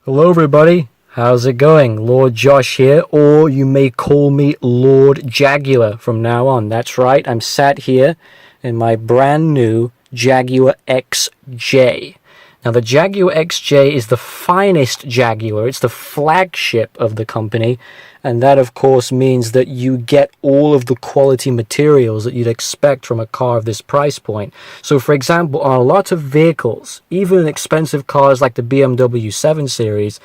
Hello everybody, how's it going? Lord Josh here, or you may call me Lord Jaguar from now on. That's right, I'm sat here in my brand new Jaguar XJ. Now the Jaguar XJ is the finest Jaguar, it's the flagship of the company, and that of course means that you get all of the quality materials that you'd expect from a car of this price point. So for example, on a lot of vehicles, even in expensive cars like the BMW 7 Series,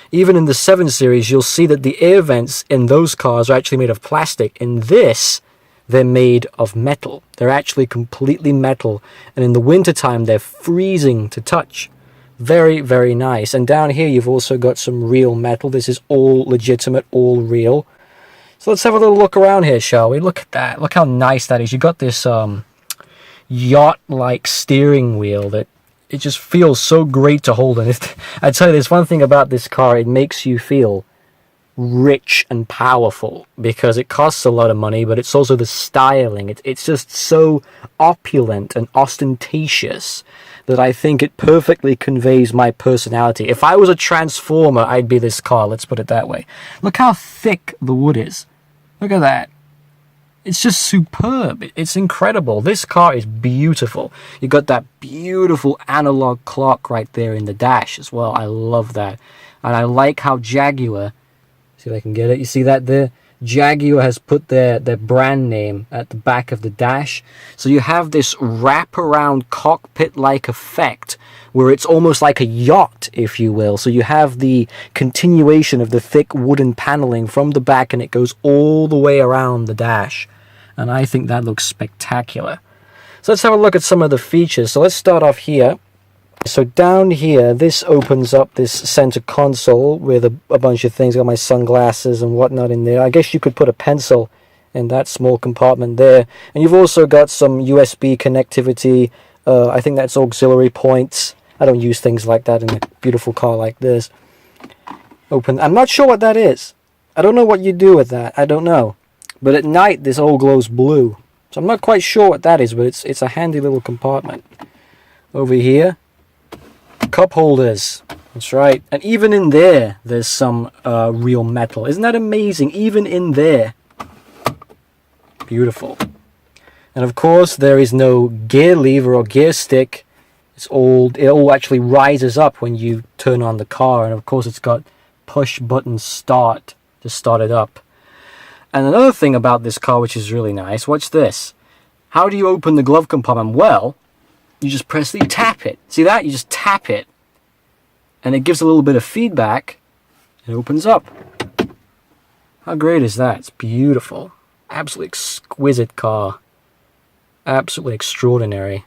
even in the 7 Series, you'll see that the air vents in those cars are actually made of plastic. In this, they're made of metal. They're actually completely metal, and in the wintertime, they're freezing to touch. Very, very nice. And down here, you've also got some real metal. This is all legitimate, all real. So let's have a little look around here, shall we? Look at that. Look how nice that is. You've got this yacht-like steering wheel that it just feels so great to hold. And I tell you, there's one thing about this car. It makes you feel rich and powerful because it costs a lot of money, but it's also the styling. It's just so opulent and ostentatious that I think it perfectly conveys my personality. If I was a transformer, I'd be this car, let's put it that way. Look how thick the wood is. Look at that. It's just superb. It's incredible. This car is beautiful. You got that beautiful analog clock right there in the dash as well. I love that. And I like how Jaguar, see if I can get it, you see that there? Jaguar has put their brand name at the back of the dash. So you have this wraparound cockpit-like effect where it's almost like a yacht, if you will. So you have the continuation of the thick wooden paneling from the back, and it goes all the way around the dash. And I think that looks spectacular. So let's have a look at some of the features. So let's start off here. So down here, this opens up this center console with a bunch of things. Got my sunglasses and whatnot in there. I guess you could put a pencil in that small compartment there. And you've also got some USB connectivity. I think that's auxiliary points. I don't use things like that in a beautiful car like this. Open. I'm not sure what that is. I don't know what you do with that. I don't know. But at night, this all glows blue. So I'm not quite sure what that is, but it's a handy little compartment. Over here, cup holders. That's right. And even in there, there's some real metal. Isn't that amazing? Even in there. Beautiful. And of course, there is no gear lever or gear stick. It all actually rises up when you turn on the car. And of course, it's got push button start to start it up. And another thing about this car, which is really nice, watch this. How do you open the glove compartment? Well, you just you tap it. See that? You just tap it. And it gives a little bit of feedback. It opens up. How great is that? It's beautiful. Absolutely exquisite car. Absolutely extraordinary.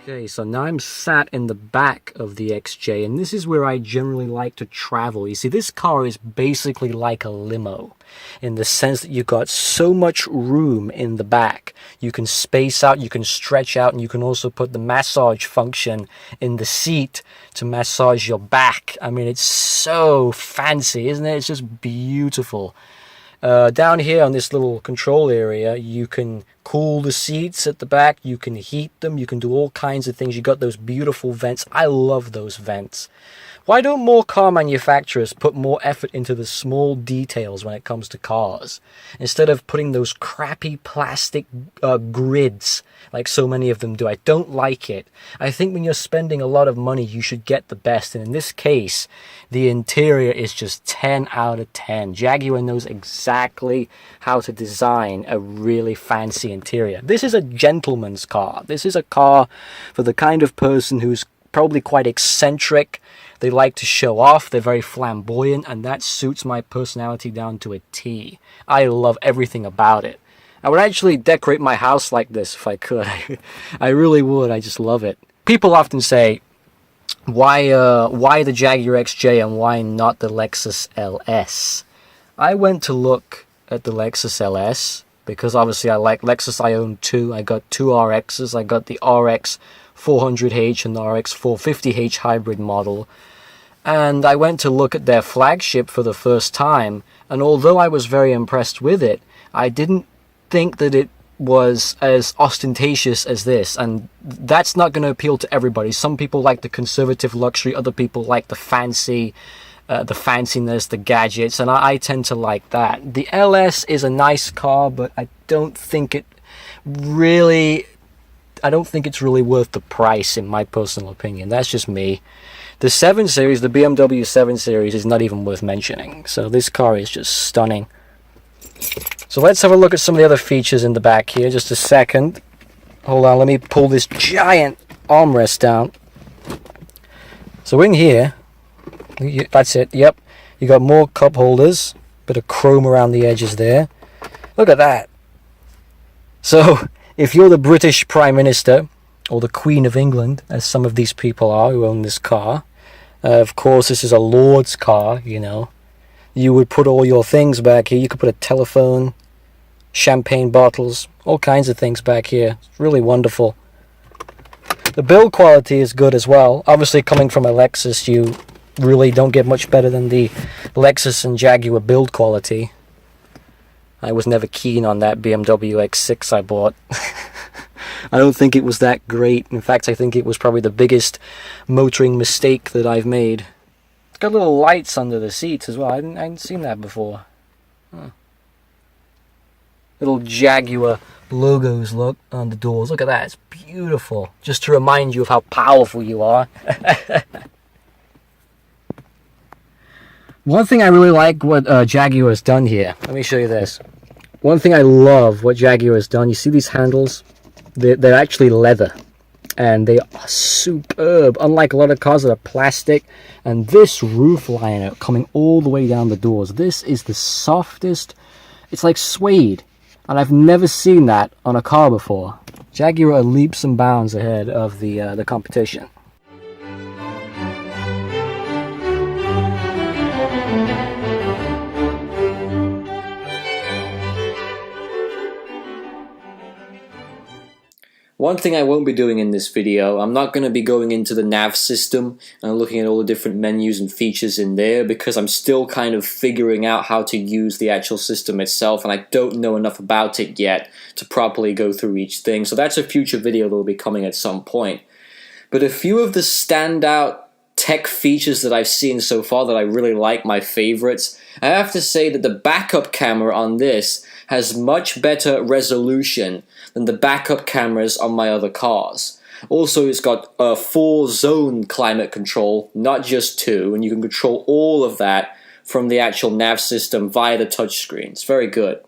Okay, so now I'm sat in the back of the XJ, and this is where I generally like to travel. You see, this car is basically like a limo in the sense that you've got so much room in the back. You can space out, you can stretch out, and you can also put the massage function in the seat to massage your back. I mean, it's so fancy, isn't it? It's just beautiful. Down here on this little control area, you can cool the seats at the back, you can heat them, you can do all kinds of things. You got those beautiful vents. I love those vents. Why don't more car manufacturers put more effort into the small details when it comes to cars, instead of putting those crappy plastic grids like so many of them do? I don't like it. I think when you're spending a lot of money, you should get the best. And in this case, the interior is just 10 out of 10. Jaguar knows exactly how to design a really fancy interior. This is a gentleman's car. This is a car for the kind of person who's probably quite eccentric. They like to show off. They're very flamboyant, and that suits my personality down to a T. I love everything about it. I would actually decorate my house like this if I could. I really would. I just love it. People often say, why the Jaguar XJ and why not the Lexus LS? I went to look at the Lexus LS, because obviously I like Lexus. I own two. I got two RXs. I got the RX 400H and the RX 450H hybrid model. And I went to look at their flagship for the first time, and although I was very impressed with it, I didn't think that it was as ostentatious as this, and that's not going to appeal to everybody. Some people like the conservative luxury, other people like the fancy, the fanciness, the gadgets, and I tend to like that. The LS is a nice car, but I don't think it's really worth the price, in my personal opinion. That's just me. The 7 Series, the BMW 7 Series, is not even worth mentioning. So this car is just stunning. So let's have a look at some of the other features in the back here. Just a second. Hold on, let me pull this giant armrest down. So in here, that's it, yep. You got more cup holders. Bit of chrome around the edges there. Look at that. So, if you're the British Prime Minister, or the Queen of England, as some of these people are who own this car, of course this is a lord's car, you know. You would put all your things back here. You could put a telephone, champagne bottles, all kinds of things back here. It's really wonderful. The build quality is good as well. Obviously, coming from a Lexus, you really don't get much better than the Lexus and Jaguar build quality. I was never keen on that BMW X6 I bought. I don't think it was that great. In fact, I think it was probably the biggest motoring mistake that I've made. It's got little lights under the seats as well. I hadn't seen that before. Huh. Little Jaguar logos, look, on the doors. Look at that. It's beautiful. Just to remind you of how powerful you are. One thing I really like what Jaguar has done here. Let me show you this. One thing I love what Jaguar has done. You see these handles? They're actually leather. And they are superb. Unlike a lot of cars that are plastic. And this roof liner coming all the way down the doors. This is the softest. It's like suede. And I've never seen that on a car before. Jaguar are leaps and bounds ahead of the competition. One thing I won't be doing in this video, I'm not going to be going into the Nav System and looking at all the different menus and features in there, because I'm still kind of figuring out how to use the actual system itself, and I don't know enough about it yet to properly go through each thing. So that's a future video that will be coming at some point. But a few of the standout tech features that I've seen so far that I really like, my favorites, I have to say that the backup camera on this has much better resolution than the backup cameras on my other cars. Also, it's got a 4-zone climate control, not just 2, and you can control all of that from the actual nav system via the touchscreen. It's very good.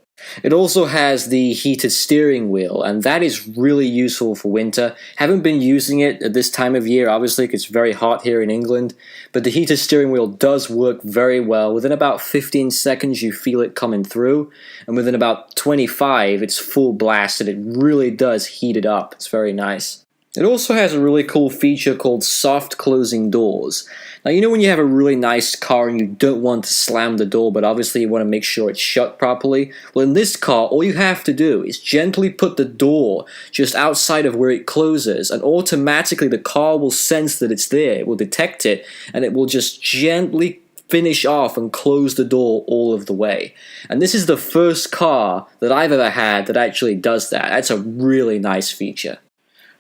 It also has the heated steering wheel, and that is really useful for winter. Haven't been using it at this time of year, obviously, because it's very hot here in England, but the heated steering wheel does work very well. Within about 15 seconds, you feel it coming through, and within about 25, it's full blast, and it really does heat it up. It's very nice. It also has a really cool feature called soft closing doors. Now, you know when you have a really nice car and you don't want to slam the door, but obviously you want to make sure it's shut properly? Well, in this car, all you have to do is gently put the door just outside of where it closes, and automatically the car will sense that it's there, it will detect it, and it will just gently finish off and close the door all of the way. And this is the first car that I've ever had that actually does that. That's a really nice feature.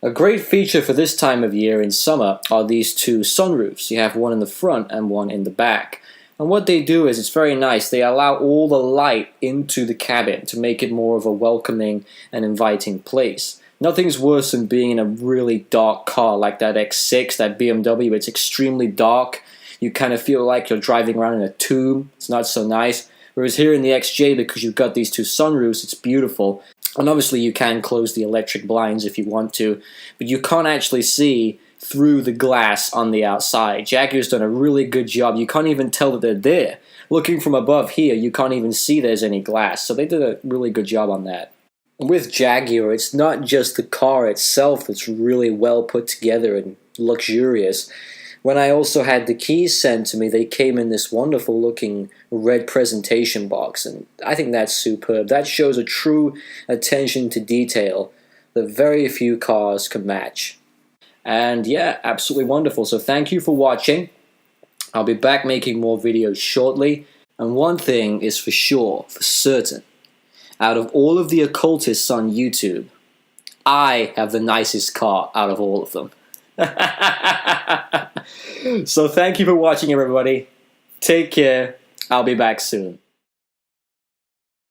A great feature for this time of year in summer are these two sunroofs. You have one in the front and one in the back. And what they do is, it's very nice, they allow all the light into the cabin to make it more of a welcoming and inviting place. Nothing's worse than being in a really dark car like that X6, that BMW. It's extremely dark. You kind of feel like you're driving around in a tomb. It's not so nice. Whereas here in the XJ, because you've got these two sunroofs, it's beautiful. And obviously you can close the electric blinds if you want to, but you can't actually see through the glass on the outside. Jaguar's done a really good job. You can't even tell that they're there. Looking from above here, you can't even see there's any glass, so they did a really good job on that. With Jaguar, it's not just the car itself that's really well put together and luxurious, When I also had the keys sent to me, they came in this wonderful looking red presentation box, and I think that's superb. That shows a true attention to detail that very few cars can match. And yeah, absolutely wonderful. So thank you for watching. I'll be back making more videos shortly. And one thing is for sure, for certain, out of all of the occultists on YouTube, I have the nicest car out of all of them. So thank you for watching, everybody. Take care. I'll be back soon.